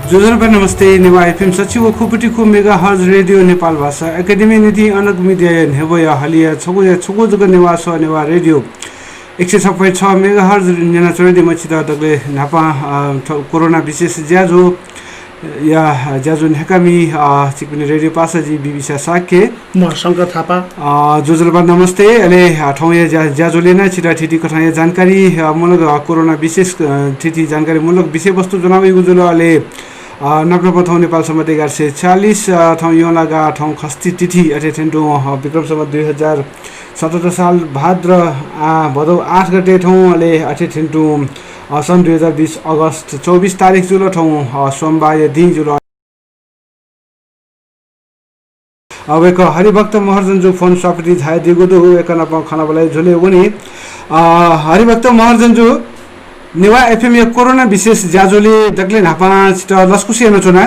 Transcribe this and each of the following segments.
जोजनपर नमस्ते नेवा एफएम सचिव खुपटीको mega hertz radio Nepal भाषा एकाडेमी नीति अनक मिडिया नेबोया हलिया छगो जग नेवा स नेवा रेडियो 106.6 मेगा हर्ज न्याना चोरेदी मचिदा दगले नापा कोरोना विशेष ज्याजो या ज्याजो नेकामी चिकपिने रेडियो पासाजी बीबीSha Sakya म शंकर थापा जोजलबा नमस्ते अले ठौया ज्याजोले ना छिटा ठिटी कथाया जानकारी मूलक कोरोना विशेष ठिटी जानकारी मूलक विषय वस्तु जनावे गुजुल अले नगरपथौ नेपाल सम्म 1140 ठाउँ यो लगा ठाउँ खस्ती तिथि अथे ठेन्टो विक्रम सम्म 2077 साल भाद्र भदौ 8 गते ठाउँ अले अथे ठेन्टो सन् 2020 अगस्त 24 तारिक जुल ठाउँ सोमबार दिन जुल अब एक हरिभक्त महर्जनजु फोन सपटी झाय दिगुदु एक नप खाना बलाई झोले उनी हरिभक्त महर्जनजु नेवा एफएम या कोरोना विशेष ज्याजोले दक्ले नापा छिट लस्कुसी हेर्न चोना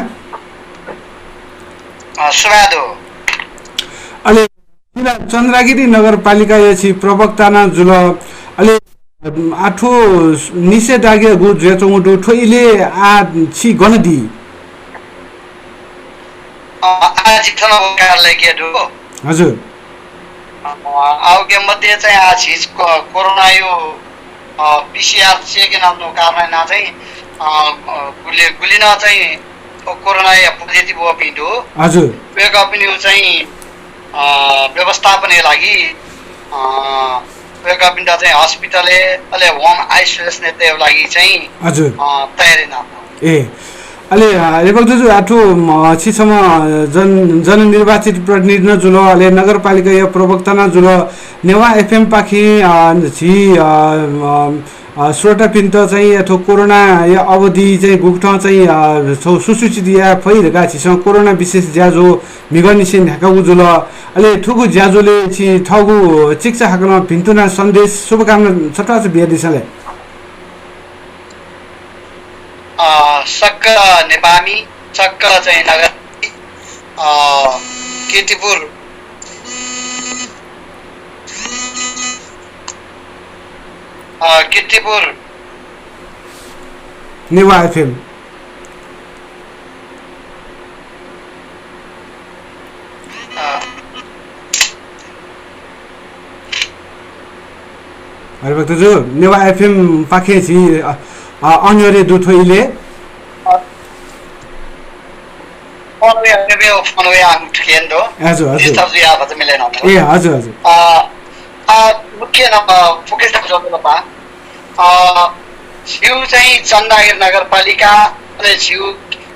सुनादो अले किला चन्द्रगिरी नगरपालिका याछि प्रवक्ता न जुल अले आठो निषेध आगे गु जेचोङडो ठोइले आ छि गनदी आज थन कार्यालय के दु हजुर आउके मध्ये चाहिँ आज कोरोना यो पीसीआर चेक नामको कारण ना चाहिँ गुलिन चाहिँ कोरोना या पोजिटिभ हो पिन्डो हजुर वेका पनि चाहिँ व्यवस्थापनका लागि वेका पिन्डा चाहिँ हस्पिटलले अले होम आइसोलेसन नेते लागि चाहिँ हजुर तयारी ना ए अले रेबकजु आठो छिसम जननिर्वाचित प्रतिनिधि न जुल अले नगरपालिका या प्रवक्ता न जुल नेवा एफएम पाखी छि श्रोता पिन्त चाहिँ अथवा कोरोना या अवधि चाहिँ गुक्ठ चाहिँ सुसूचित या फैरका छिसम कोरोना विशेष ज्याजो मिगनिसिन ढाकाउ जुल अले ठुगु ज्याजोले छि ठगु चिकित्सा हाकमा भिन्तुना सन्देश शुभकामना छटा बिया दिसले सक्का नेपामी सक्का चाहिँ नगर केटीपुर केटीपुर नेवा एफएम अरे भक्त जो नेवा एफएम पाखे छि अन्यरे दुथोइले हजुर हजुर ए हजुर हजुर मुख्य फोकस जोड्नुपा छिउ चाहिँ चन्दागिर नगरपालिका अनि छिउ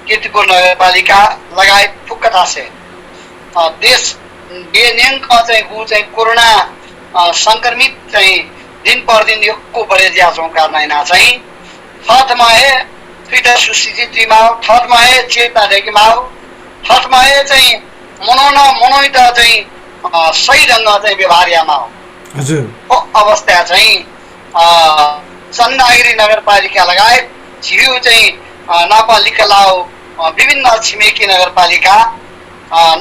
कीर्तिपुर नगरपालिका लगायत फुक्का से देश बेनेङ चाहिँ उ चाहिँ कोरोना संक्रमित चाहिँ दिन प्रतिदिन यो बढे जाछौँ कारण चाहिँ थर्डमा है फिटर सुस्थिति माओ थर्डमा है चेतना देखि माओ थर्डमा है चाहिँ मनोइट चाहिँ सही ढङ्ग चाहिँ व्यवहारियामा हो हजुर अवस्था चाहिँ चन्दागिरी नगरपालिका लगायत छिउ चाहिँ नपालिकालाउ विभिन्न छिमेकी नगरपालिका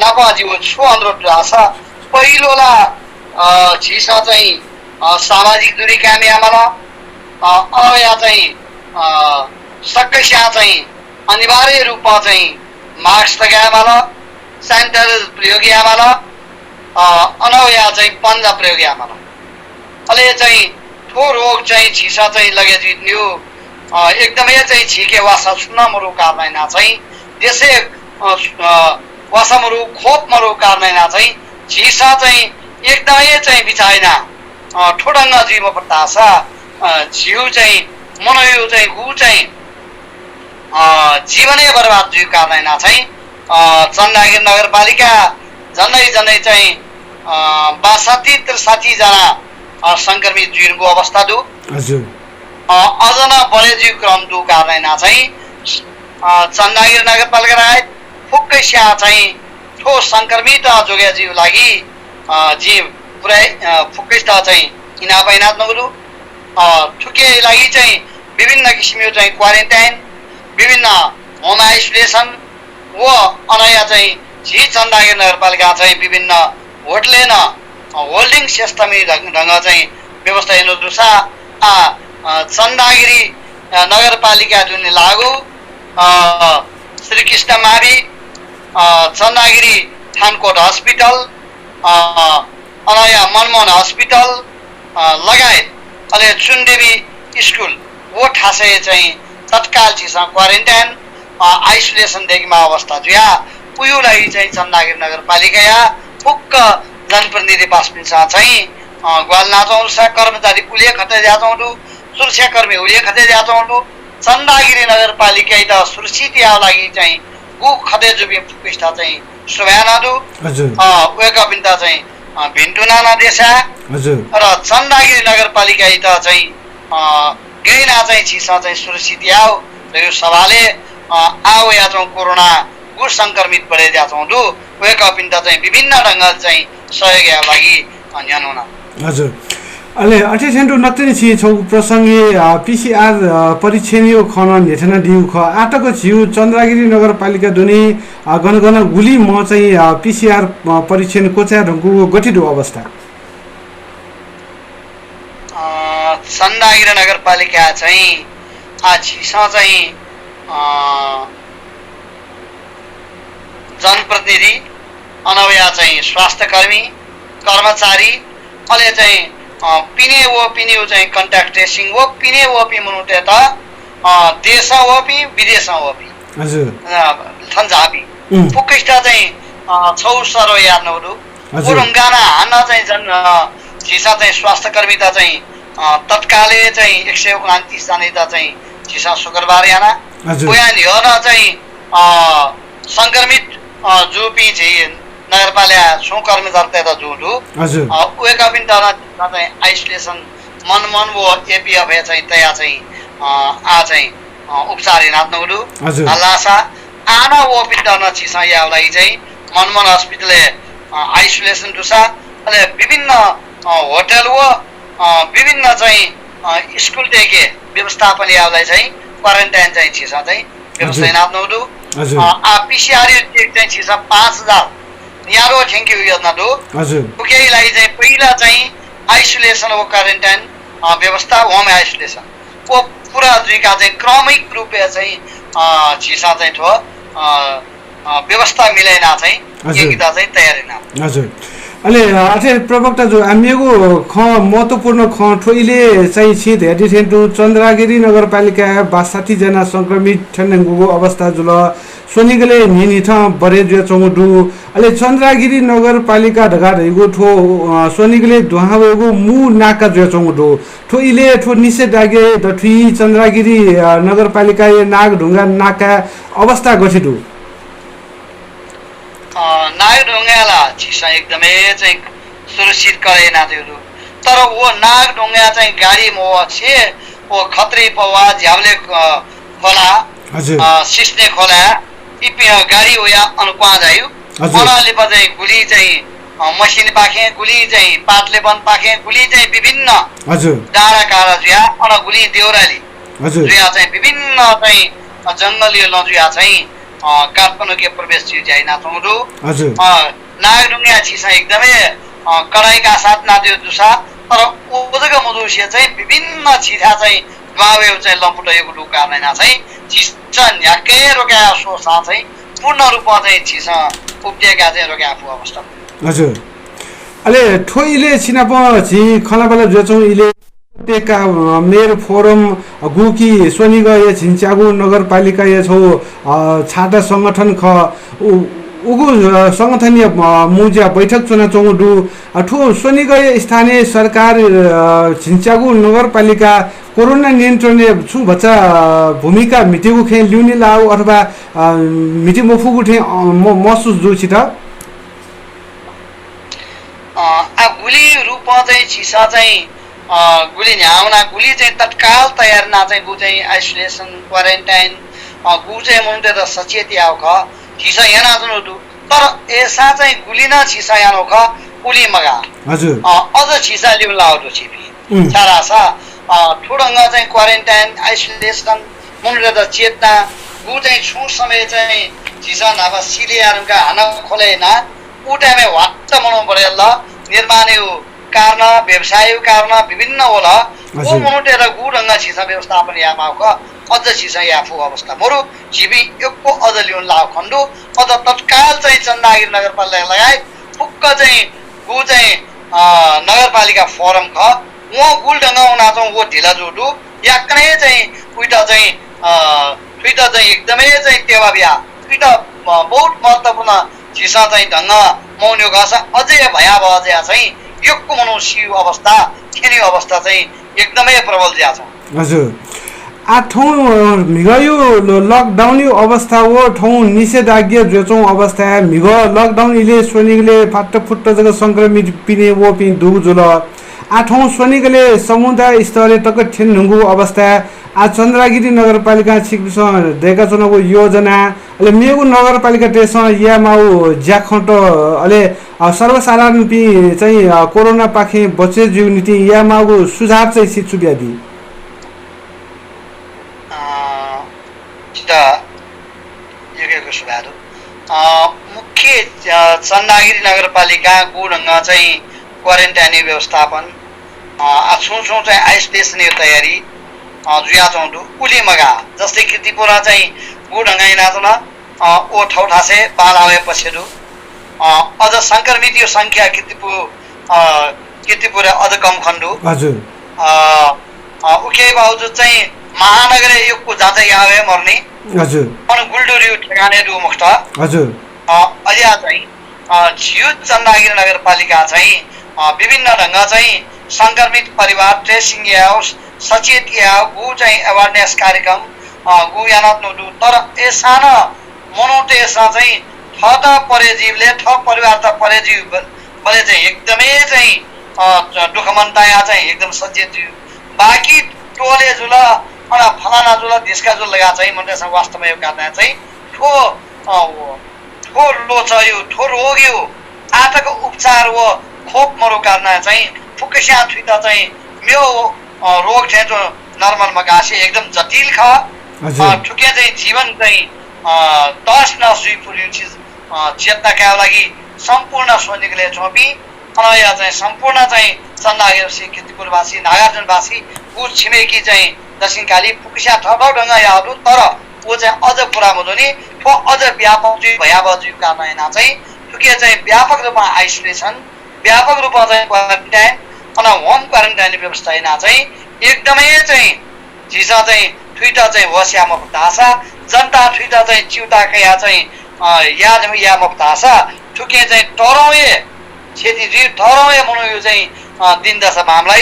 नपाजीको छु अनुरोध छ पहिलोला छिसा चाहिँ सामाजिक दूरी कायम आमाला अया चाहिँ सक्कैसा चाहिँ अनिवार्य रूपमा चाहिँ मास्क लगाएमाला सैनिटाइजर प्रयोग आमाला अनौया चाहिँ पन्जा प्रयोग आमाला अले चाहिँ ठो रोग चाहिँ छिसा चाहिँ लगे जित्नु एकदमै चाहिँ छिके वासा सुन्नमरु कारण चाहिँ त्यसै वासामरु खोपमरु कारण चाहिँ छिसा चाहिँ एकदमै चाहिँ बिचाइन ठोडङ्ग जीव प्रतास झिउ चाहिँ मनोयो चाहिँ गु चाहिँ जीवनै बर्बाद जुइ कारण चाहिँ चन्दागिर नगरपालिका जनै चाहिँ 62-63 जना संक्रमित जुइको अवस्था दु हजुर अझ न बढे जीव क्रम दु कारण चाहिँ चन्दागिर नगरपालिका रायत फुक्कै स्या चाहिँ ठो संक्रमित जोग्या जीव लागि जीव पुरै फुक्कै चाहिँ इना पैनात नगरु ठुके लागि चाहिँ विभिन्न किसिमको चाहिँ क्वारेन्टाइन विभिन्न होम आइसोलेसन व अनया चाहिँ झी चन्दागिर नगरपालिका चाहिँ विभिन्न होटले न होल्डिङ सिस्टम ढङ्ग चाहिँ व्यवस्था हेर्नु दुसा चन्दागिरी नगरपालिका जुन लागू श्रीकृष्ण मावि चन्दागिरी थानकोट हस्पिटल अनया मनमोहन हस्पिटल लगायत अहिले चुनदेवी स्कुल वो ठासे चाहिँ तत्काल चिसा क्वारेन्टाइन आइसोलेसनदेखिमा अवस्था जुया उयोलाई चाहिँ चन्दागिरी नगरपालिका या फुक्क जनप्रतिनिधि पासपिन्छ चाहिँ ग्वाल नाचौँ कर्मचारी उले खते जाचौँ सुरक्षाकर्मी उले खते जाचौँ चन्दागिरी नगरपालिका त सुरक्षित याव लागि चाहिँ गु खते जुबी फुकिस्ता चाहिँ सुभ्यानादु वेका बिन्ता चाहिँ भिन्टुना नदेशा र चन्दागिरी नगरपालिका त चाहिँ गैना चाहिँ छिसा चाहिँ सुरक्षित याव र यो सभाले आओ या चाहिँ कोरोना गु संक्रमित परे जाचौँ दु वेका बिन्ता चाहिँ विभिन्न ढङ्गले चाहिँ सहयोग याव लागि न्यानुना हजुर अहिले 28 नत्तिनी छि छौ प्रसंगे पीसीआर परीक्षणीय खन नेठना दिउ ख आटको छिउ चन्द्रगिरी नगरपालिका दुनी गणगण गुली म चाहिँ पीसीआर परीक्षण कोचा ढंगु गठित अवस्था चन्द्रगिरी नगरपालिका चाहिँ छिसा चाहिँ जनप्रतिनिधि अनवया चाहिँ स्वास्थ्यकर्मी कर्मचारी अहिले चाहिँ पिने चाहिँ कन्ट्याक्ट ट्रेसिङ वो पिने वो पि मनुते त देश वो पि विदेश वो पि हजुर थन्जाबी पुकिस्टा चाहिँ छौ सरो याद नहुदु पुरंगाना हाना चाहिँ जन छिसा चाहिँ स्वास्थ्यकर्मी त चाहिँ तत्काले चाहिँ 129 जाने त चाहिँ छिसा शुक्रबार याना बयान हेर्न चाहिँ संक्रमित जुपी चाहिँ नगरपालिका सो कर्मचारी त जुडु वेका पनि चाहिँ आइसोलेसन मन वो एपीएफ चाहिँ तया चाहिँ चाहिँ उपचार नाच्नुडु हल्लासा आना वो पनि छिसा यालाई चाहिँ मनमन हस्पिटलले आइसोलेसन दुसा अहिले विभिन्न होटल वो विभिन्न चाहिँ स्कुल देखि व्यवस्थापन यालाई चाहिँ क्वारेन्टाइन चाहिँ छिसा चाहिँ व्यवस्था नाच्नुडु पीसीआर चाहिँ छिसा 5000 न्यारो थ्याङ्क्यु योजना दो बुकेलाई चाहिँ पहिला चाहिँ आइसोलेसन हो क्वारेन्टाइन व्यवस्था होम आइसोलेसन वो पुरा जुका चाहिँ क्रमिक रूपले चाहिँ छिसा चाहिँ थो व्यवस्था मिलाइना चाहिँ एकता चाहिँ तयारी ना हजुर अहिले अथे प्रवक्ता जो हामीको ख महत्त्वपूर्ण ख ठोइले चाहिँ छित हेडी थेन्टु चन्द्रगिरी नगरपालिका 62 जना संक्रमित ठन्नेगुको अवस्था जुल सोनिगले निनि थ बरे जो चंगडु अहिले चन्द्रगिरी नगरपालिका ढगा ढैगो ठो सोनिगले दुहावेगो मु नाका जो चंगडु ठोइले ठो निसे दागे दठुई चन्द्रगिरी नगरपालिका नाग ढुङ्गा नाका अवस्था गठिदु नाग ढुङ्गाला छिसा एकदमै चाहिँ सुरक्षित गरेन त्यो तर वो नाग ढुङ्गा चाहिँ गाडी मो छे वो खत्री पवा झ्यावले खोला सिस्ने खोला गाडी हो या अनुपा जायो अनाले बजाई गुली चाहिँ मसिन पाखे गुली चाहिँ पातले बन पाखे गुली चाहिँ विभिन्न डाँडा कारा जुया अन गुली देउराली जुया चाहिँ विभिन्न चाहिँ जङ्गली लजुया चाहिँ काठमाडौँ के प्रवेश चाहिँ नाथौँडु नागढुङ्गा छिसा एकदमै कडाइका साथ नाथ्यो दुसा तर ओजगा मधुसिया चाहिँ विभिन्न छिथा चाहिँ गावेउ चाहिँ लम्पुटएको डुका नैना चाहिँ छिसा न्याकै रोक्या सोसा चाहिँ पूर्ण रूपमा चाहिँ छिसा उप्टिएका चाहिँ रोक्या आफू अवस्था हजुर अहिले ठोइले छिनाप छि खलाबला जोचौ इले टेका मेयर फोरम गुकी सोनिग ये छिन्चागु नगरपालिका ये छौ छाटा संगठन ख उगु संगठनीय मुजा बैठक चुना चौडु ठो सोनिग स्थानीय सरकार छिन्चागु नगरपालिका कोरोना नियन्त्रण छु बच्चा भूमिका मिटिगु खे ल्युनि लाउ अथवा मिटि मफुगु थे महसुस जो छिटा आ गुली रूपमा चाहिँ छिसा चाहिँ गुली न्याउना गुली चाहिँ तत्काल तयार ना चाहिँ गु चाहिँ आइसोलेसन क्वारेन्टाइन गु चाहिँ मुन्टे त सचेत याउ ख छिसा याना जुनु दु तर एसा चाहिँ गुली न छिसा यानो ख उली मगा हजुर अझ छिसा लिउ लाउ छिपी सारासा ठुडंग चाहिँ क्वारेन्टाइन आइसोलेसन मुन्टे त चेतना गु चाहिँ छु समय चाहिँ छिसा नाबा सिलियारका हाना खोलेना उटामे वाट्ट मनो परेल निर्माण कारण व्यवसाय कारण विभिन्न होला वो मनुटेर गुडंगा छिसा व्यवस्थापन यामाको अझ छिसा याफु अवस्था मोरु झिबी एकको अझ लिउन लाव खण्डु अझ तत्काल चाहिँ चन्दागिरी नगरपालिका लगायत फुक्क चाहिँ गु चाहिँ नगरपालिका फोरम ख वो गुल ढङ्गा उना चाहिँ वो ढिला जोडु याक्नै चाहिँ उइटा चाहिँ थुइटा चाहिँ एकदमै चाहिँ टेवा बिहा थुइटा बहुत महत्त्वपूर्ण छिसा चाहिँ ढङ्ग मौन्यो गस अझै भयावह ज्या चाहिँ योगको मनो सिउ अवस्था खेनी अवस्था चाहिँ एकदमै प्रबल ज्या छ हजुर आ ठाउँ मिगयो लकडाउन यो अवस्था हो ठाउँ निषेधाज्ञा जोचौँ अवस्था मिग लकडाउन इले सोनिगले फाट फुट्ट जग संक्रमित पिने वो पि दु जुल आ ठाउँ सोनिगले समुदाय स्तरले टक ठेन नुगु अवस्था आ चन्द्रगिरी नगरपालिका छिकबिस देका चुनावको योजना अले मेगु नगरपालिका टेस या माउ ज्याखट अले सर्वसाधारण पि चाहिँ कोरोना पाखे बचे जीव नीति या माउ सुझाव चाहिँ सिच्छु ब्यादि योगेको सुधार मुख्य चन्दागिरी नगरपालिका गुढङ्ग चाहिँ क्वारेन्टाइन व्यवस्थापन छुँ चाहिँ आइसोलेसन तयारी जुया चौँडु उली मगा जस्तै किर्तिपुरा चाहिँ गुढङ्ग नाचन ओ ठाउँ ठासे बालावे पछेरु अझ संक्रमित यो संख्या किर्तिपुरा अझ कम खण्डु हजुर उके बावजुद चाहिँ महानगरे योगको जाँचै आवे मर्ने हजुर अनि गुल्डुरी ठेगाने दु मुक्त हजुर अझै चाहिँ झिउ चन्दागिरी नगरपालिका चाहिँ विभिन्न ढङ्ग चाहिँ संक्रमित परिवार ट्रेसिङ याओ सचेत याओ गु चाहिँ अवेरनेस कार्यक्रम गु यानत नदु तर एसान मनोटे एसा चाहिँ थत परेजीवले थ परिवार त परेजीव बले चाहिँ एकदमै चाहिँ दुखमन्ता या चाहिँ एकदम सचेत बाँकी टोले जुल अनि फलाना जुल देशका जुल लगा चाहिँ मन्टेसँग वास्तवमा यो कारण चाहिँ ठो लोच यो ठो रोग यो आतको उपचार हो खोप मरो कारण चाहिँ फुकेस्या थुइता चाहिँ मेरो रोग छ जो नर्मलमा गासे एकदम जटिल ख ठुके चाहिँ जीवन चाहिँ तस नसुई पुर्यो चिज चेतनाका लागि सम्पूर्ण सोनिकले छोपी अनि या चाहिँ सम्पूर्ण चाहिँ चन्दागिरी किर्तिपुरवासी नागार्जुनवासी ऊ छिमेकी चाहिँ दक्षिणकाली पुकिसा ठटाउ ढङ्ग याहरू तर ऊ चाहिँ अझ पुरा हुँदैन ठो अझ व्यापक भयावह जीव कारण चाहिँ ठुके चाहिँ व्यापक रूपमा आइसोलेसन व्यापक रूपमा चाहिँ क्वारेन्टाइन अनि होम क्वारेन्टाइन व्यवस्था चाहिँ एकदमै चाहिँ झिसा चाहिँ थुइटा चाहिँ वस्या मफतासा जनता थुइटा चाहिँ चिउटाका या चाहिँ या मफतासा ठुके चाहिँ टरौए क्षति जीव टरौए मनो यो चाहिँ दिन दशा मामला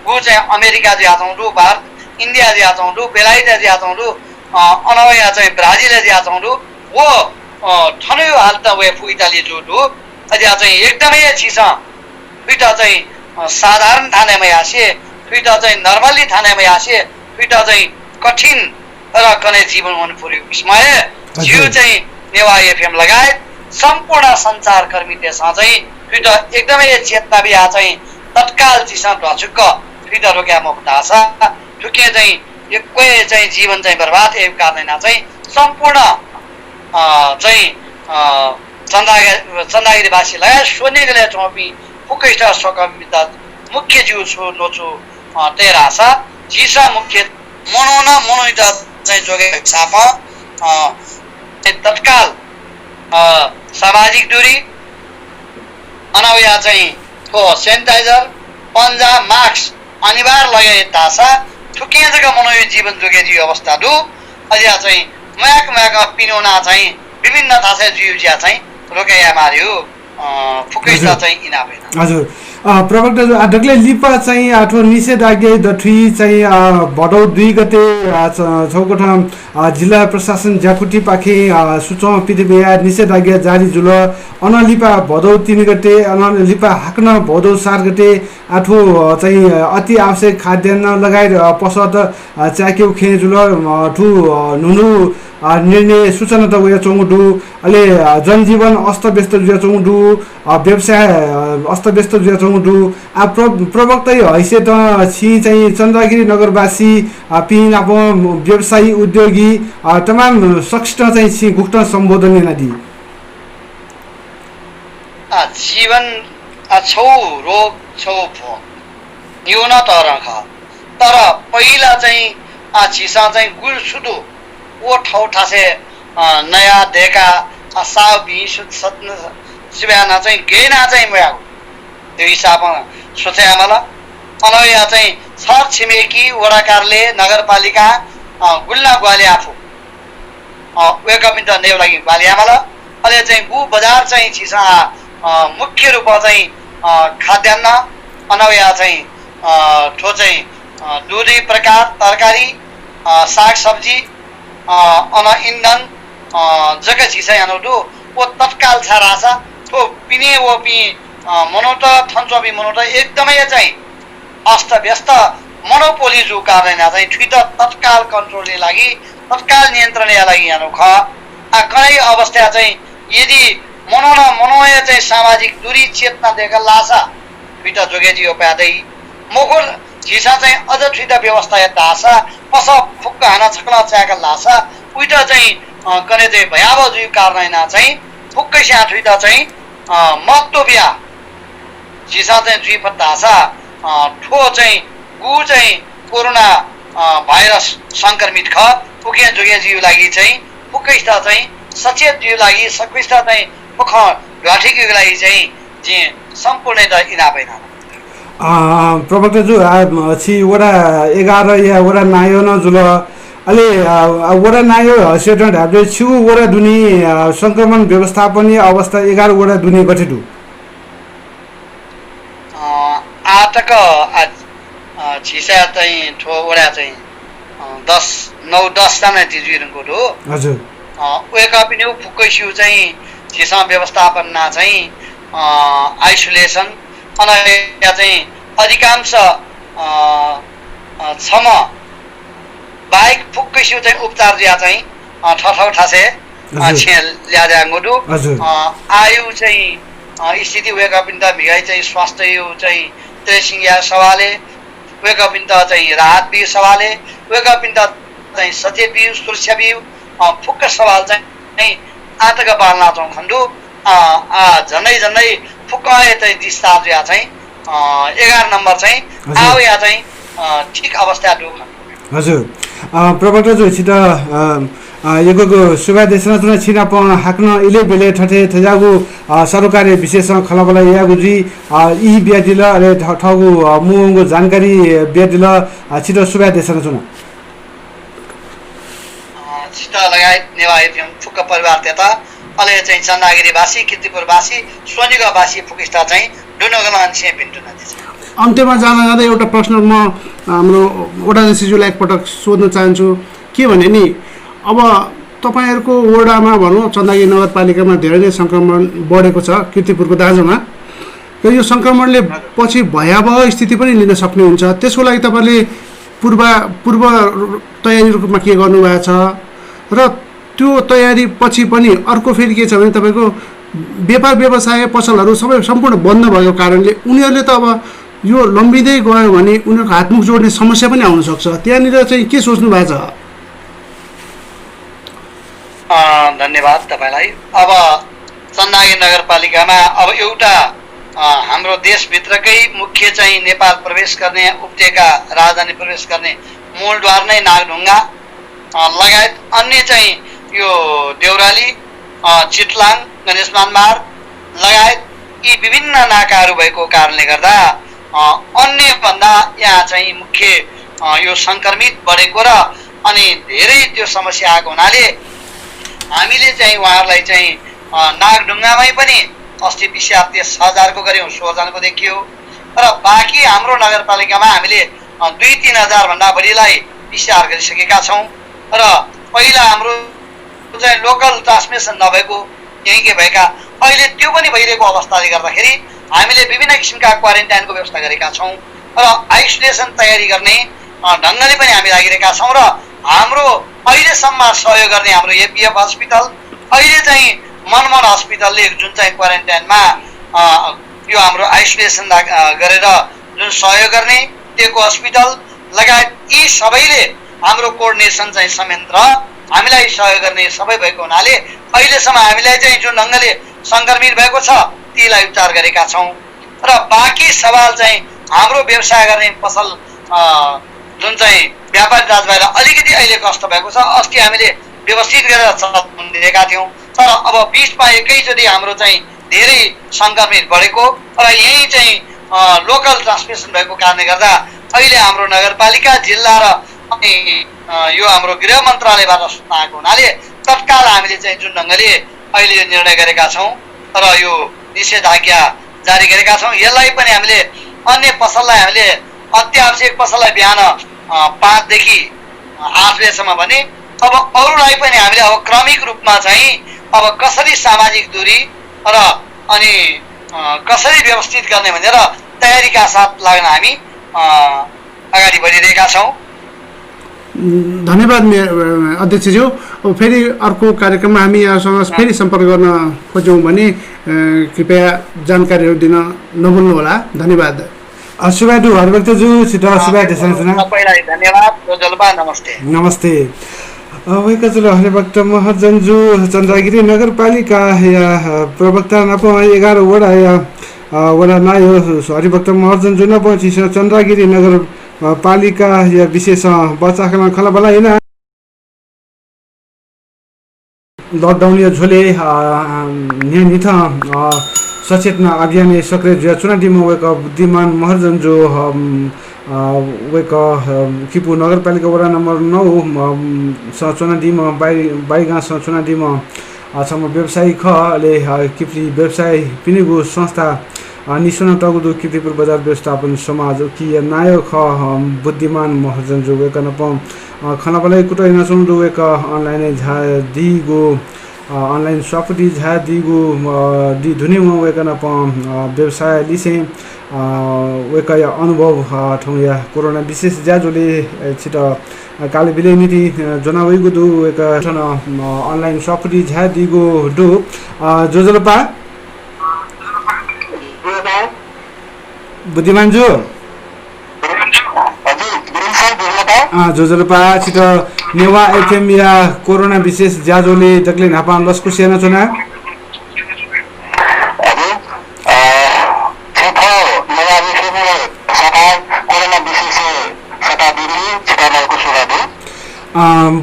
ऊ चाहिँ अमेरिका ज्या चाउँदु भारत इन्डिया ज्या चाउँदु बेलायत ज्या चाउँदु अनवया चाहिँ ब्राजिल ज्या चाउँदु वो ठनयो हाल त वे इटाली जोडु अझ चाहिँ एकदमै छिसा थुइटा चाहिँ साधारण थानेमा आसे थुइटा चाहिँ नर्मली थानेमा आसे थुइटा चाहिँ कठिन र कने जीवन हुनु पर्यो विस्मय जिउ चाहिँ नेवा एफएम लगायत सम्पूर्ण सञ्चारकर्मी त्यसमा चाहिँ थुइटा एकदमै चेतना बिहा चाहिँ तत्काल चिसा ढचुक्क थुइटा रोक्या मफतासा ठुके चाहिँ एकै चाहिँ जीवन चाहिँ बर्बाद एक कारण चाहिँ सम्पूर्ण चाहिँ चन्दागिरीवासी लगायत सोनिगले चौपी फुकेस्ट संक्रमित मुख्य जीव छु नोचु तेरासा चिसा मुख्य मनोनित चाहिँ जोगे सापा तत्काल सामाजिक दूरी अनवया चाहिँ सेनिटाइजर पन्जा मास्क अनिवार्य लगाए तासा ठुके जग्गा मनोयो जीवन जोगे जीव अवस्था दु अझ चाहिँ म्याक पिनोना चाहिँ विभिन्न थाहा जीव ज्या चाहिँ रोकेया मार्यो फुकेस्टा चाहिँ इना भएन हजुर प्रवक्ता अध्यक्षले लिपा चाहिँ आठो निषेधाज्ञा दथुई चाहिँ भदौ 2 गते छौकोठा जिल्ला प्रशासन ज्याकुटी पाखे सुचौ पृथ्वीया निषेधाज्ञा जारी जुल अनलिपा भदौ 3 गते अनलिपा हाक्न भदौ 4 गते आठो चाहिँ अति आवश्यक खाद्यान्न लगायत पसत चाक्यौ खे जुल ठु नुनु निर्णय सूचना त उयो चौडु अहिले जनजीवन अस्तव्यस्त जुया चौडु व्यवसाय अस्तव्यस्त जुया चौडु आ प्रवक्ता हैसियत छि चाहिँ चन्द्रगिरी नगरवासी पिन अब व्यवसायी उद्योगी तमाम सक्षट चाहिँ छि गुप्त सम्बोधन नदी जीवन छौ रोग छौ भो यो न तर पहिला चाहिँ छिसा चाहिँ गुलसुदु ओ ठाउँ ठासे नयाँ देखा साव बिस सिब्याना चाहिँ गेना चाहिँ म्याउ त्यो हिसाबमा सोचे आमालाई अनि यहाँ चाहिँ छर छिमेकी वडाकारले नगरपालिका गुल्ला ग्वाले आफू वेकअप इन द नेउ लागि ग्वाले आमालाई अहिले चाहिँ गु बजार चाहिँ छिसा मुख्य रूपमा चाहिँ खाद्यान्न अनवया चाहिँ ठो चाहिँ दुधी प्रकार तरकारी साग सब्जी अन इन्धन जग्गा छिसा अनौठो वो तत्काल छ राछ तो पिने वो पि मनोट थन्चबी मनोट एकदमै चाहिँ अस्त व्यस्त मोनोपोली जो कारण चाहिँ ठुट तत्काल कन्ट्रोलले लागि तत्काल नियन्त्रणले लागि यहाँ ख कनै अवस्था चाहिँ यदि मनोय चाहिँ सामाजिक दूरी चेतना दिएका लासा ठुट जोगेजी हो प्यादै मोगल झिसा चाहिँ अझ ठुट व्यवस्था यता आशा पस फुक्क हाना छक्ला चाका लासा उइट चाहिँ कने चाहिँ भयावह जुइ कारण चाहिँ फुक्कै स्या ठुट चाहिँ महत्त्व बिहा झिसा चाहिँ जुइ पत्ता आशा ठो चाहिँ गु चाहिँ कोरोना भाइरस संक्रमित ख पुगे जोगे जीव लागि चाहिँ पुकैस्ता चाहिँ सचेत जीव लागि सकैस्ता चाहिँ पुख ढाठीको लागि चाहिँ जे सम्पूर्ण त इनापैना प्रवक्ता जो छि वडा 11 या वडा नायो न जुल अले वडा नायो सेट ढाबे छु वडा दुनी संक्रमण व्यवस्थापन अवस्था 11 वडा दुनी गठित आटक छिसा चाहिँ ठो वडा चाहिँ 9-10 जना तिजुरको हो हजुर वेका पनि फुक्कैसिउ चाहिँ छिसा व्यवस्थापन ना चाहिँ आइसोलेसन अनि यहाँ चाहिँ अधिकांश छम बाइक फुक्कैसिउ चाहिँ उपचार दिया चाहिँ ठठौ ठासे ल्याजाङ्गो आयु चाहिँ स्थिति वेका पनि त भिगाइ चाहिँ स्वास्थ्य चाहिँ ट्रेसिङ या सवाले वेका पनि त चाहिँ राहत बिउ सवाले वेका पनि त चाहिँ सचेत बिउ सुरक्षा बिउ फुक्क सवाल चाहिँ आतक पाल्न चाहँ खण्डु झन्डै फुक्काए चाहिँ दिस्ता या चाहिँ 11 नम्बर चाहिँ आउ या चाहिँ ठिक अवस्था दु हजुर प्रवक्ता जो छिटा यगो सुबा देशना तुना छिना प हाक्न इले बेले ठठे थजागु सरकारी विशेष खलबला यागुजी ई ब्यादिला अरे ठगु मुंगो जानकारी ब्यादिला छिटो सुबा देशना तुना छिटो लगायत नेवा एफएम फुक्क परिवार त्यता अले चाहिँ चन्दागिरीवासी किर्तिपुरवासी सोनिगावासी फुकिस्ता चाहिँ दुनगन मान्छे पिन्टु नदी अन्त्यमा जाँदा जाँदै एउटा प्रश्न म हाम्रो वडा सिजुलाई एकपटक सोध्न चाहन्छु के भने नि अब तपाईहरुको वडामा भनौं चन्दागिरी नगरपालिकामा धेरै नै संक्रमण बढेको छ किर्तिपुरको दाजुमा र यो संक्रमणले पछि भयावह स्थिति पनि लिन सक्ने हुन्छ त्यसको लागि तपाईले पूर्व तयारी रूपमा के गर्नु भएको छ र त्यो तयारी पछि पनि अर्को फेरि के छ भने तपाईको व्यापार व्यवसाय पसलहरु सबै सम्पूर्ण बन्द भएको कारणले उनीहरुले त अब यो लम्बिदै गयो भने उनीहरुको हातमुख जोड्ने समस्या पनि आउन सक्छ त्यहाँनिर चाहिँ के सोच्नु भएको छ धन्यवाद तपाईलाई अब चन्दागिरी नगरपालिकामा अब एउटा हाम्रो देशभित्रकै मुख्य चाहिँ नेपाल प्रवेश गर्ने उपत्यका राजधानी प्रवेश गर्ने मूलद्वार नै नागढुङ्गा लगायत अन्य चाहिँ यो देउराली चितलाङ गणेश मानमार लगायत यी विभिन्न नाकाहरू भएको कारणले गर्दा अन्य भन्दा यहाँ चाहिँ मुख्य यो संक्रमित बढेको र अनि धेरै त्यो समस्या आएको हुनाले हामीले चाहिँ उहाँहरूलाई चाहिँ नागढुङ्गामै पनि अस्ति PCR 10,000 को गर्यौं 16 जनाको देखियो र बाँकी हाम्रो नगरपालिकामा हामीले 2-3 हजार भन्दा बढीलाई PCR गरिसकेका छौं र पहिला हाम्रो चाहिँ लोकल ट्रान्समिसन नभएको यहीँकै भएका अहिले त्यो पनि भइरहेको अवस्थाले गर्दाखेरि हामीले विभिन्न किसिमका क्वारेन्टाइनको व्यवस्था गरेका छौं र आइसोलेसन तयारी गर्ने ढङ्गले पनि हामी लागिरहेका छौं र हाम्रो अहिलेसम्म सहयोग गर्ने हाम्रो एपीएफ हस्पिटल अहिले चाहिँ मनमन हस्पिटलले जुन चाहिँ क्वारेन्टाइनमा यो हाम्रो आइसोलेसन गरेर जुन सहयोग गर्ने त्यो हस्पिटल लगायत यी सबैले हाम्रो कोअर्डिनेसन चाहिँ संयन्त्र हामीलाई सहयोग गर्ने सबै भएको हुनाले अहिलेसम्म हामीलाई चाहिँ जुन ढङ्गले संक्रमित भएको छ तीलाई उपचार गरेका छौं र बाँकी सवाल चाहिँ हाम्रो व्यवसाय गर्ने पसल जुन चाहिँ व्यापारी दाजुभाइलाई अलिकति अहिले कष्ट भएको छ। अस्ति हामीले व्यवस्थित गरेर चलाउन दिएका थियौँ, तर अब बिचमा एकैचोटि हाम्रो चाहिँ धेरै सङ्क्रमित बढेको र यही चाहिँ लोकल ट्रान्समिसन भएको कारणले गर्दा अहिले हाम्रो नगरपालिका, जिल्ला र अनि यो हाम्रो गृह मन्त्रालयबाट सूचना आएको हुनाले तत्काल हामीले चाहिँ जुन ढङ्गले अहिले यो निर्णय गरेका छौँ र यो निषेधाज्ञा जारी गरेका छौँ। यसलाई पनि हामीले अन्य पसललाई हामीले अत्यावश्यक पसललाई बिहान 5 देखि 8 बजेसम्म भने अब अरूलाई पनि हामीले अब क्रमिक रूपमा चाहिँ अब कसरी सामाजिक दूरी र अनि कसरी व्यवस्थित गर्ने भनेर तयारीका साथ लाग्न हामी अगाडि बढिरहेका छौँ। धन्यवाद अध्यक्षज्यू। अब फेरि अर्को कार्यक्रममा हामी यहाँसँग फेरि सम्पर्क गर्न खोज्यौँ भने कृपया जानकारीहरू दिन नभुल्नुहोला। धन्यवाद। सुबादु हरभक्तज्यू छिटो सुबादु संरचना सबैलाई धन्यवाद। रोजलबा नमस्ते। नमस्ते। वैकचल हरिभक्त महर्जनज्यू चन्द्रगिरी नगरपालिका या प्रवक्ता नप 11 वडा या वडा नायो हरिभक्त महर्जनज्यू नप चन्द्रगिरी नगरपालिका या विशेष बच्चाखला खलाबला हैन लकडाउन या झोले नियमित सचेतना अभियान सक्रिय चुनाडीमा वेका बुद्धिमान महर्जन जो वेका किपु नगरपालिका वडा नम्बर 9 चुनाडीमा बाइगाँ चुनाडीमा सम्म व्यवसायी खले किप्ली व्यवसाय पिनिगु संस्था निसुना टगुदु किप्लीपुर बजार व्यवस्थापन समाज कि नायक ख बुद्धिमान महर्जन जो वेका नप खनाबलाई कुटै नसुन्दु वेका अनलाइन झा दिगु अनलाइन सपटी झा दिगु दि धुनीमा वेका नप व्यवसाय लिसे वेका अनुभव ठौया कोरोना विशेष ज्याजोले छिट काले बिले नीति जनावैगु दु वेका अनलाइन सपटी झा दिगु दु जोजलपा बुद्धिमान जो जोजलपा छिट नेवा एफएम या कोरोना विशेष ज्याजोले तकले नापा लस्कु सेना चुना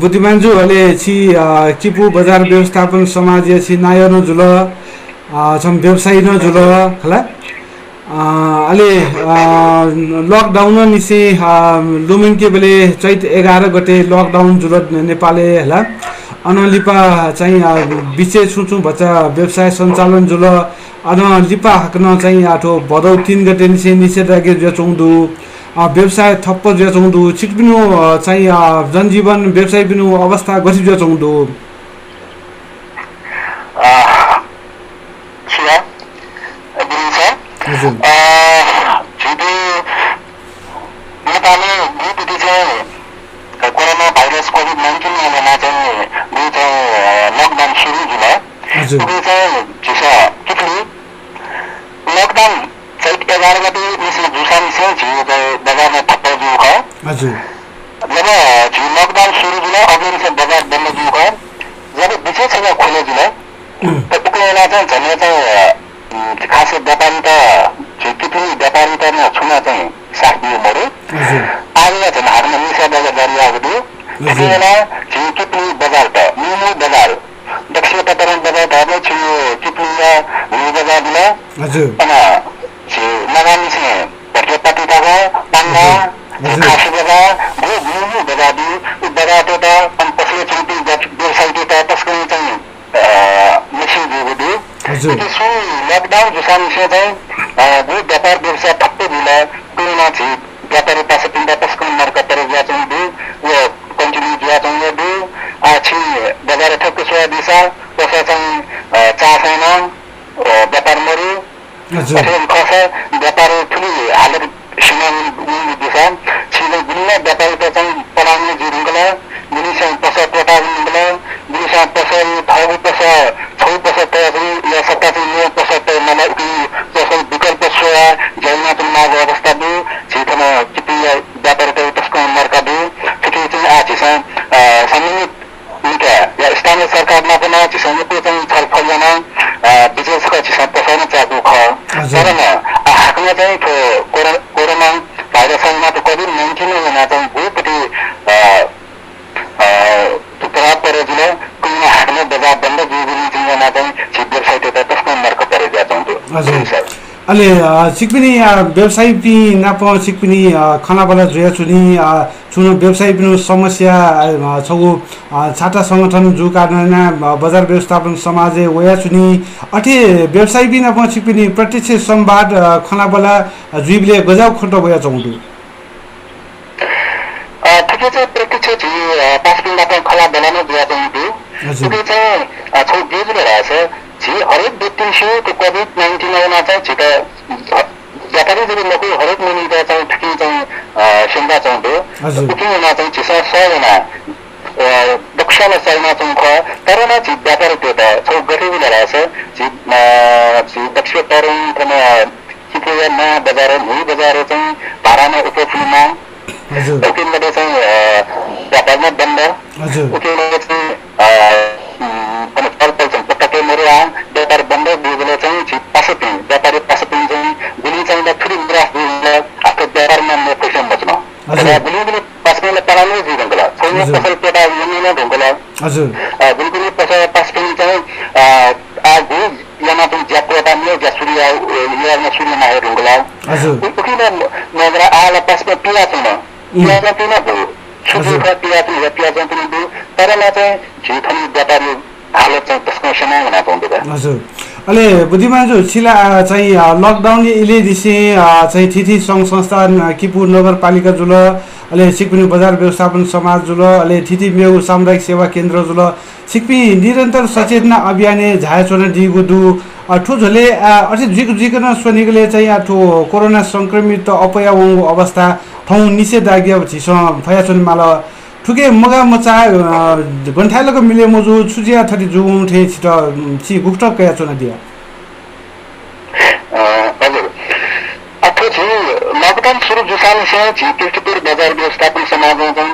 बुद्धिमान जो हले छि किपु बजार व्यवस्थापन समाज या छि नाय न जुल छम व्यवसायी न जुल हला अले लकडाउन निसे लुमिङ के बेले चैत 11 गते लकडाउन जुल नेपालले हला अनलिपा चाहिँ बिचे छुछु बच्चा व्यवसाय सञ्चालन जुल अनलिपा हकन चाहिँ आठो भदौ 3 गते निसे निषेधाज्ञा जचौदु व्यवसाय थप्प जचौदु छिटबिनु चाहिँ जनजीवन व्यवसाय बिनु अवस्था गति जचौदु कोरोना भाइरस कोभिड-19 मा चाहिँ लकडाउन सुरु जुल लकडाउन चैत 11 गते निसे जुसानी से बजार में थप्पा जू का जब लकडाउन शुरू जुला अभी से बजार बंद जू का जब विशेष जगह खोले जुला तो उकलेला चाहिँ झने चाहिँ खास व्यापारी त कितनी व्यापारी त न छुना चाहिँ साथ दियो मरे आगे चाहिँ हारमा निसा बजार जारी आगो उकलेला चाहिँ कितनी बजार त न्यू बजार दक्षिण तटरन बजार धार्ने छियो कितनी न्यू बजार दिला अनि लगानी से पट्टी दागा पांगा खासी दागा वो न्यू बजार दी बजार तो ता हम पसले चुनती व्यवसाय के ता तस्को चाहिँ मशीन दिएको दियो त्यसो लकडाउन जुसानी से चाहिँ वो व्यापार व्यवसाय ठप्पै दिला कोरोना चाहिँ व्यापारी पास पिंडा तस्को मार्केट पर गया चाहिँ दु वो कन्टिन्यू गया चाहिँ दु आछि बजार ठप्पै सोया दिसा पैसा चाहिँ चासैना व्यापार मरु खसा व्यापार ठुली हालत सीमा दिशा छिले गुल्ला व्यापार त चाहिँ पढाउने जिरुङला गुलिसा पैसा कोटा गुल्ला गुलिसा पैसा थाउ पैसा छौ पैसा त या सत्ता चाहिँ पैसा त मलाई पैसा विकल्प सोया जैना त माग अवस्था दु छिटमा किपिया व्यापार त त्यसको मार्का दु ठिकै चाहिँ आछिसा सम्मिलित निका या स्थानीय सरकारमा पनि चाहिँ चाहिँ छलफल गर्न विशेष गरी चाहिँ पसाउन चाहको ख तर हाकमा चाहिँ कोरोना भाइरसमा त कोभिड-19 मा चाहिँ हजुर अहिले सिक्पिनी व्यवसायी पि नाप सिक्पिनी खनाबला जुया चुनी चुन व्यवसायी पिनु समस्या छगु छाटा संगठन जु कारण बजार व्यवस्थापन समाज वया चुनी अठे व्यवसायी पि नाप सिक्पिनी प्रत्यक्ष संवाद खनाबला जुइबले गजाउ खट वया चौडु ठिकै छ प्रत्यक्ष जी पासपिन नाप खला बनाउन जुया चौडु ठिकै छ छौ गेजले रहेछ जी हरेक व्यक्ति से तो कोभिड-19 आउन चाहिँ छिटो व्यापारी जब लोग हरेक मिनिट चाहिँ ठिकै चाहिँ सुन्दा चाहन्छु उकिन चाहिँ छिसा सजना दक्षाले चाहिन चाहन्छ तर न जी व्यापारी त्यो त छौ गठिले रहेछ जी दक्ष तरुण पनि किपुया न बजार हुई बजार चाहिँ भाडामा उपफुलमा उकिनले चाहिँ व्यापारमा बन्द उकिनले चाहिँ व्यापार बन्द बुझले चाहिँ पासपिङ व्यापारी पासपिङ चाहिँ गुली चाहिँ थुरी ग्राफ बुझले आफ्नो व्यापारमा म पैसा बच्न गुली पासपिङले पाराले दिँदैन छैन फसल पेटा युनियन ढंगला हजुर गुली पासपिङ चाहिँ आगु याना पनि ज्याकोटा मे ज्यासुरी याना सुरीमा आयो ढंगला हजुर उकिले नगरा आला पासमा पिया छैन पिया पिना भयो छुटु पिया पनि तर न चाहिँ झिठन व्यापारी हालत चाहिँ त्यसको समय हुन पाउँदैन हजुर अहिले बुद्धिमानजु छिला चाहिँ लकडाउन इले दिसे चाहिँ थिथि सङ्घ संस्था किपुर नगरपालिका जुल अहिले सिक्किम बजार व्यवस्थापन समाज जुल अहिले थिथि मेउ सामुदायिक सेवा केन्द्र जुल सिक्किम निरन्तर सचेतना अभियाने झायाचोना दिगुदु ठो झोले अझै जिकन सोनिगले चाहिँ ठो कोरोना संक्रमित अपयावंगो अवस्था ठाउँ निषेधाज्ञा छिस फयाचोन माल ठुके मगा मचा गन्ठालको मिले मजु छुजिया थति जुगु थे छिट छि गुक्त कया चोना दिया हजुर अथवा छि लकडाउन सुरु जुसान से छि किर्तिपुर बजार व्यवस्थापन समाजमा चाहिँ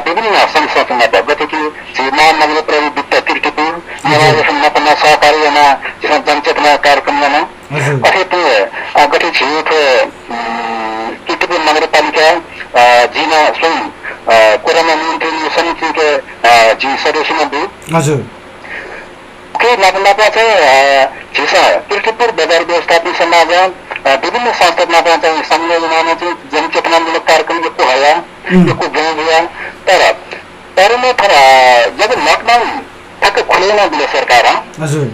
विभिन्न संस्थासँग गत कि छि महानगर प्रमुख वित्त किर्तिपुर नेवा FM पनि सहकारीमा जहाँ जनचेतना कार्यक्रममा अथवा गत छि किर्तिपुर नगरपालिका जिना स्वयं कोरोना नियन्त्रण समितिको जी सदस्य दु हजुर के नापा चाहिँ झिसा किर्तिपुर बजार व्यवस्थापन समाज विभिन्न संस्थामा चाहिँ संयोजनमा चाहिँ जनचेतनामूलक कार्यक्रम को हया को गया तर में जब लकडाउन तक खुलेन दिले सरकार हजुर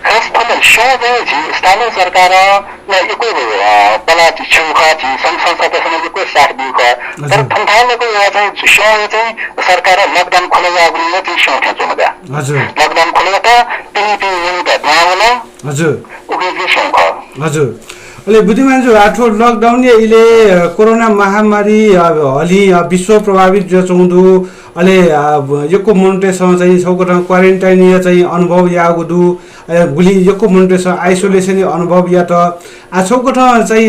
खास पनि स्थानीय सरकार एको पला छेउखा संस्थासँग को साथ दिएको तर ठन्ठालेको चाहिँ शहर चाहिँ सरकार लकडाउन खोलेगा भने चाहिँ शहर चुनगा हजुर लकडाउन खोलेगा त तिनी मिनिट गाउँला हजुर उगे शहर हजुर अहिले बुद्धिमानजु आठो लकडाउन इले कोरोना महामारी हली विश्व प्रभावित जो चौधु अहिले यको मोन्टेसँग चाहिँ सौकटा क्वारेन्टाइन या चाहिँ अनुभव यागुदु गुली यको मोन्टेसँग आइसोलेसन अनुभव या त आछौकटा चाहिँ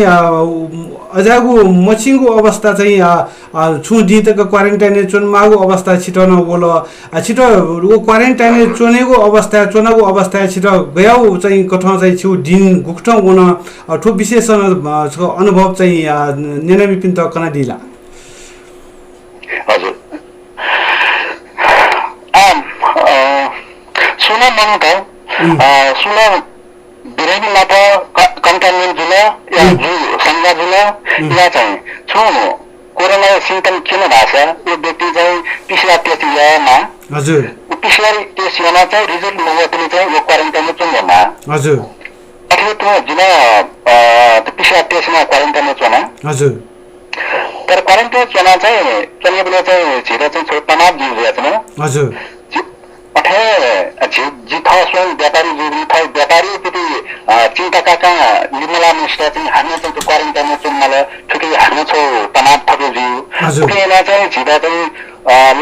अजागु मचिङको अवस्था चाहिँ छु दितको क्वारेन्टाइन चोनमागु अवस्था छिटो बोल छिटो क्वारेन्टाइन चोनेको अवस्था चोनागु अवस्था छिटो गयाउ चाहिँ कठा चाहिँ छु दिन गुक्ठ हुन ठो विशेष अनुभव चाहिँ नेनमी पिन त कना दिला हजुर सुना मन त सुना बिरामी माता कन्टेनमेन्ट जुल या जु संज्ञा जुल या चाहिँ छु कोरोना सिम्पटम किन भाषा यो व्यक्ति चाहिँ पिछला टेस्ट ल्याएमा हजुर पिछला टेस्ट ल्याएमा चाहिँ रिजल्ट नगएको चाहिँ यो क्वारेन्टाइनमा चुन्दैन हजुर अथवा त्यो जिल्ला पिछला टेस्टमा क्वारेन्टाइनमा चुना हजुर तर क्वारेन्टाइन चुना चाहिँ केही बेला चाहिँ छिटो चाहिँ छोटो तनाव दिएको छ हजुर स्वयं व्यापारी व्यापारी त्यति चिन्ताका निर्मला मिश्र चाहिँ हामी चाहिँ त्यो क्वारेन्टाइनमा चुन्नलाई ठुकै हामी छौ तनाव थप्यो जिउ उकेला चाहिँ छिटो चाहिँ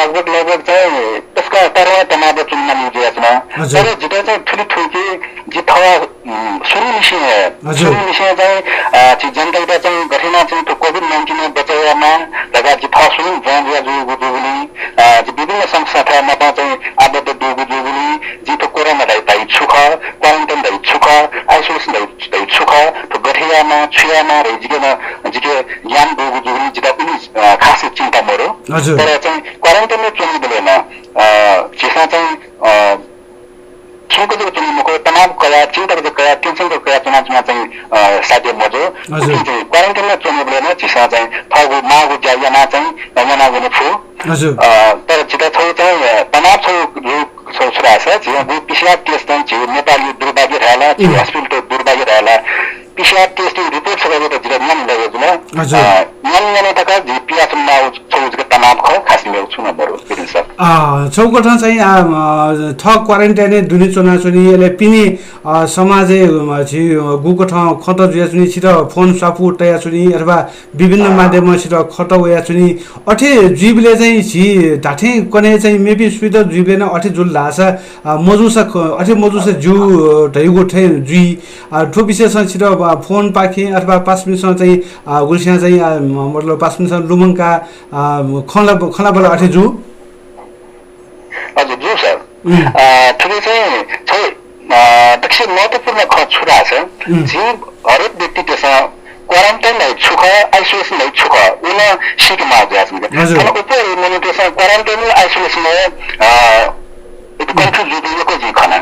लगभग चाहिँ त्यसका तरह तनाव चुन्न मिल्छ तर छिटो चाहिँ ठुली जिथवा सुरु निश्चय चाहिँ जनता चाहिँ घटना चाहिँ त्यो कोभिड-19 बचाउनमा लगा जिथवा सुरु जहाँ जुगुजुगुली विभिन्न संस्थामा चाहिँ आबद्ध दुगुजुगुली जितो कोरोना दाइ छुख क्वारेन्टाइन दाइ छुख आइसोलेसन दाइ छुख त्यो गठियामा छुयामा र जिके ज्ञान दुगुजुगुली जिता पनि खासै चिन्ता मरो तर चाहिँ क्वारेन्टाइनमा चुन्नु बेलामा चिसा चाहिँ छुको जो चुन्नुको तनाव कया चिन्ताको कया टेन्सनको कया चुनाव चाहिँ साध्य मजो चाहिँ क्वारेन्टाइनमा चुनावले चिसा चाहिँ थगु मागु ज्यायाना चाहिँ याना गुने फु तर चिता छौ चाहिँ तनाव छौ छोरा छ जिया गु पिछला टेस्ट चाहिँ नेपाली दुर्भाग्य रहला हस्पिटल दुर्भाग्य रहला पिछला टेस्ट रिपोर्ट सबै त जिरा मन लगेको मन मन तक जी पियास माउ छौजको तनाव ख खास मेरो छुना बरु बिदिन सर चौकठा चाहिँ थ क्वारेन्टाइन दुनी चुनाचुनी एले पिनी समाज छि गुको ठाउँ खत जुयाचुनी छिट फोन सापु टयाचुनी अथवा विभिन्न माध्यममा छिट खत वयाचुनी अठे जीवले चाहिँ छि ढाठे कने चाहिँ मेबी सुइद जीवले न अठे जुल लासा मजुस अठे मजुस जु ढैगो ठे जुई ठो विशेष छिट फोन पाखे अथवा 5 मिनेटसम्म चाहिँ गुल्सिया चाहिँ मतलब 5 मिनेटसम्म लुमङका खला बला अठे जु हजुर जो सर थुप्रै चाहिँ छै दक्षिण महत्त्वपूर्ण छुरा छ जी हरेक व्यक्ति त्यसमा क्वारेन्टाइनलाई छुख आइसोलेसनलाई छुख उन सिकमा जाछ तर उपर मैले त्यसमा quarantine isolation itu confuse juga ko ji khana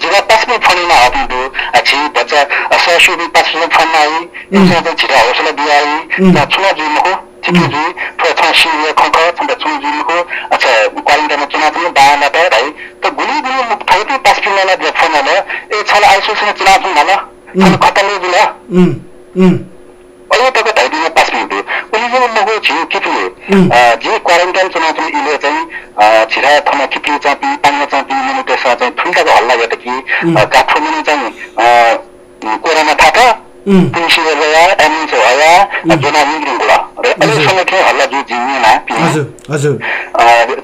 jika pas में फोन में आती तो अच्छी बच्चा 100 भी 5% फोन आई इंसान तो चिरा हौसला दिया आई ना छुना जी मको ठीक है जी प्रथम शिव खंखा छंदा छुना जी मको अच्छा क्वारंटाइन में चुना तो बाहर ना है राइट तो गुली थोड़ी 5% वाला जो फोन वाला ए छला आइसोलेसन चुना तो ना छल खत्म हो गया अरे तक टाइम में 5 मिनट उनी जो मको छि किफले जे क्वारंटाइन चुना तो इले चाहिँ छिरा थमा किफले चाहिँ पानी चाहिँ मिनिट सा चाहिँ ठुल्का हल्ला गर्दा कि काठमाडौँ चाहिँ कोरोना थाहा पुलिस गया एम्बुलेन्स आया जना मिग्रिङला र अहिलेसम्म के हल्ला जो जिम्मेना हजुर हजुर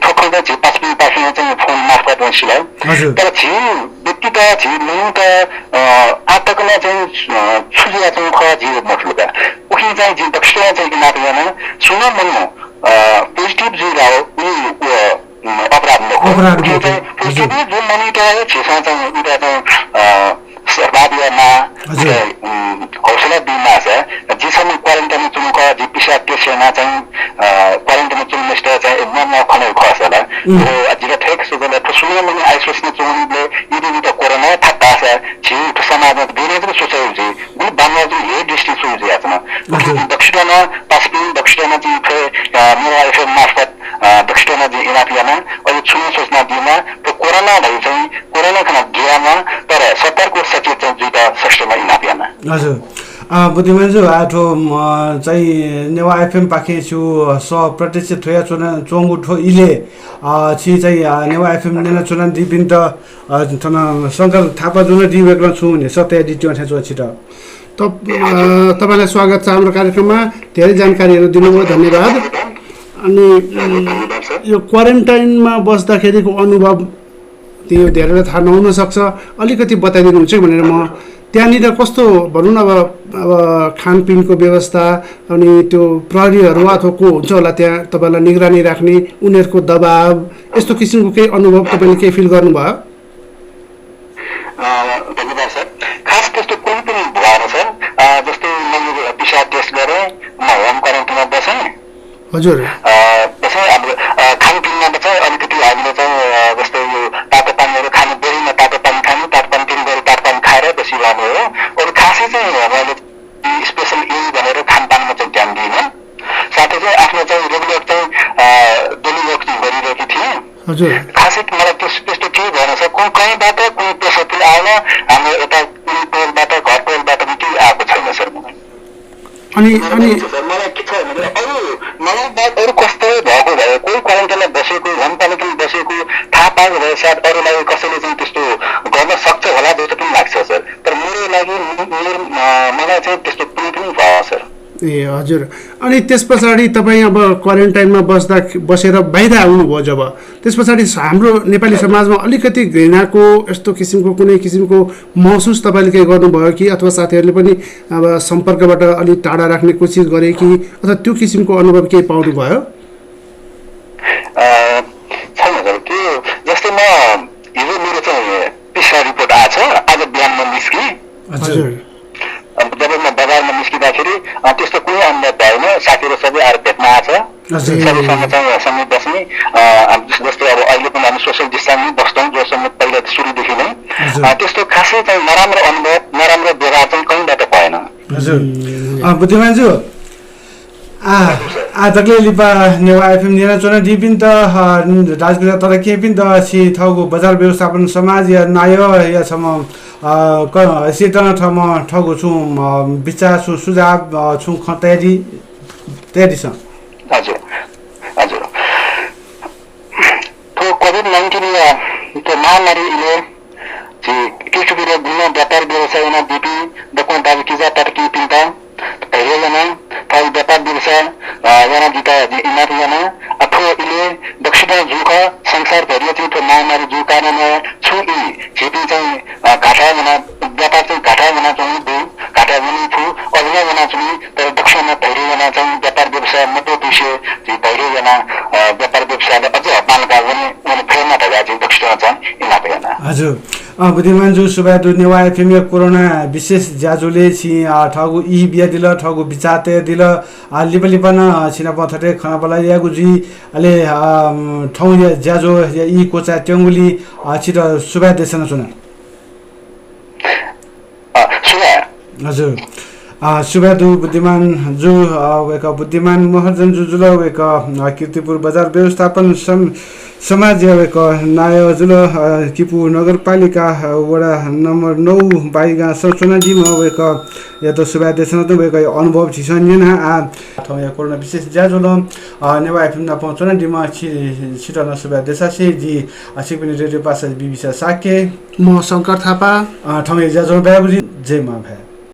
ठोक्कै चाहिँ 5 मिनेट चाहिँ फोन मार्फत वसिलाई तर छि व्यक्ति त छि मुख आतकमा चाहिँ छुजिया चाहिँ ख जी मठलुका उखि चाहिँ जिन दक्षिण चाहिँ नाटकमा सुन मन पोजिटिभ जो राव उनी अपराध पोजिटिभ जो मनिटर छिसा चाहिँ उता चाहिँ सरबादियामा हौसला दिनमा छ जिसम्म क्वारेन्टाइन चुनको बीबीशा सक्या चाहिँ क्वारेन्टाइन चुनिस्ट चाहिँ एकदम खनै खसला हो अझै ठेक सुगले सुने मैले आइसोलेसन चुनिले यदि त कोरोना थाहा छ छि समाजमा दुनियाको सोचाइ जी उनी बांग्लादेश हे डिस्ट्रिक्ट सोचे आछन् दक्षिणमा पास्पिङ दक्षिणमा चाहिँ नेवा एफएम मार्फत दक्षिणमा चाहिँ इनापियामा अनि छुने सोच्न दिमा त कोरोना भइ चाहिँ कोरोना खना दियामा तर सतर्कको सचेत चाहिँ जुटा सष्टमा इनापियामा हजुर बुद्धिमानजु आठो चाहिँ नेवा एफएम पाखे छु स प्रत्यक्ष थोया चोंगु ठो इले छि चाहिँ नेवा एफएम नेना चुनान दिबिन्त थना शंकर थापा जुन दिवेकन छु नि सत्य एडिटियो छ छिट तपाईलाई स्वागत छ हाम्रो कार्यक्रममा धेरै जानकारीहरु दिनुभयो धन्यवाद अनि यो क्वारेन्टाइनमा बस्दाखेरिको अनुभव त्यो धेरैले थाहा नहुन सक्छ अलिकति बताइदिनुहुन्छ भनेर म त्यहाँनिर कस्तो भनौँ न अब खानपिनको व्यवस्था अनि त्यो प्रहरीहरू अथवा को हुन्छ होला त्यहाँ तपाईलाई निगरानी राख्ने उनीहरूको दबाब यस्तो किसिमको केही अनुभव तपाईले के फिल गर्नुभयो धन्यवाद सर खास त्यस्तो कुनै पनि भएन सर जस्तै मैले पिसा टेस्ट गरे म होम क्वारेन्टाइनमा बसे हजुर त्यसै अब खानपिनमा चाहिँ अलिकति हामीले चाहिँ जस्तै यो तातो पानीहरू खानु बेरीमा तातो पानी खानु तातो पानी पिन गरी तातो पानी खाएर बसी लानु हो अरू खासै चाहिँ मैले स्पेसल यही भनेर खानपानमा चाहिँ ध्यान दिइनँ साथै चाहिँ आफ्नो चाहिँ रेगुलर चाहिँ डेली वर्क गरिरहेकी थिएँ हजुर खासै मलाई त्यस्तो केही भएन सर कहीँबाट कुनै प्रेसर पनि आएन हाम्रो यता कुनै टोलबाट घर टोलबाट पनि केही आएको छैन सर अनि मलाई के छ भने मलाई अरू कस्तो भएको भए कोही क्वारेन्टाइनमा बसेको होम क्वारेन्टाइनमा बसेको थाहा पाएको भए सायद अरूलाई कसैले चाहिँ त्यस्तो गर्न सक्छ होला जस्तो पनि लाग्छ सर तर मेरो लागि मलाई चाहिँ त्यस्तो कुनै पनि भयो सर ए हजुर अनि त्यस पछाडि तपाईँ अब क्वारेन्टाइनमा बसेर बाहिर आउनुभयो जब त्यस पछाडि हाम्रो नेपाली समाजमा अलिकति घृणाको यस्तो किसिमको कुनै किसिमको महसुस तपाईँले केही गर्नुभयो कि अथवा साथीहरूले पनि अब सम्पर्कबाट अलिक टाढा राख्ने कोसिस गरे कि अथवा त्यो किसिमको अनुभव केही पाउनुभयो छैन सर त्यो जस्तै म हिजो मेरो चाहिँ पिसा रिपोर्ट आएछ आज बिहान म निस्केँ हजुर जब म बजारमा निस्किँदाखेरि त्यस्तो कुनै अनुभव भएन साथीहरू सबै आएर भेट्न आएछ सबैसँग चाहिँ सँगै बस्ने जस्तै अब अहिले पनि हामी सोसल डिस्टेन्समै बस्छौँ जसम्म पहिला सुरुदेखि नै त्यस्तो खासै चाहिँ नराम्रो अनुभव नराम्रो व्यवहार चाहिँ कहीँबाट भएन। हजुर बुद्धिमानजु आजकले लिपा नेवा एफएम निरा चोना दिपिन त राजगुजा तर के पिन त छि थगु बजार व्यवस्थापन समाज या नायो या सम सितन थम ठगु छु विचार छु सुझाव छु खतैरी तयारी छ। हजुर हजुर तो कोभिड-19 या तो महामारीले चाहिँ कृषिबिरो गुण व्यापार व्यवसायमा दिपी दकोन दाबी किजा टर्की पिन्ता पहिलेजना फाइ व्यापार व्यवसाय yana dita inat yana atho ile dakshina juka संसार भरिया चाहिँ त्यो महामारी जो कारणमा छु इ खेती चाहिँ घाटा बना व्यापार चाहिँ घाटा बना चाहिँ दो घाटा बनी छु अभिनय बना चाहिँ तर दक्षिणमा भइरे बना चाहिँ व्यापार व्यवसाय मतो विषय चाहिँ भइरे बना व्यापार व्यवसायले अझ मानका पनि प्रेरणा भएका चाहिँ दक्षिणमा चाहिँ इनात yana। हजुर बुद्धिमानजु सुबादु नेवा एफएम कोरोना विशेष ज्याजुले छि ठगु इ बिया दिल ठगु बिचाते दिल लिपलिपन छिना पथटे खाना बला यागु जी अले ठौ ज्याजो या इ कोचा ट्यांगुली छिट सुबा देसन सुना सुबा हजुर सुबादु बुद्धिमान जु वेक बुद्धिमान महर्जन जुजुल वेक कीर्तिपुर बजार व्यवस्थापन समाज एक नायो जुल किपु नगरपालिका वडा नम्बर 9 बाइगा सचुनाजीमा एक या त सुबा देशन त एक अनुभव छिसन आ ठाउँ या कोरोना विशेष ज्याजुल नेवा एफएम न पहुँचन दिमा छिटन सुबा देशासे जी सिपिनी रेडियो पास BBSha Sakya म शंकर थापा ठाउँ ज्याजुल बाबुजी जय मा भाइ।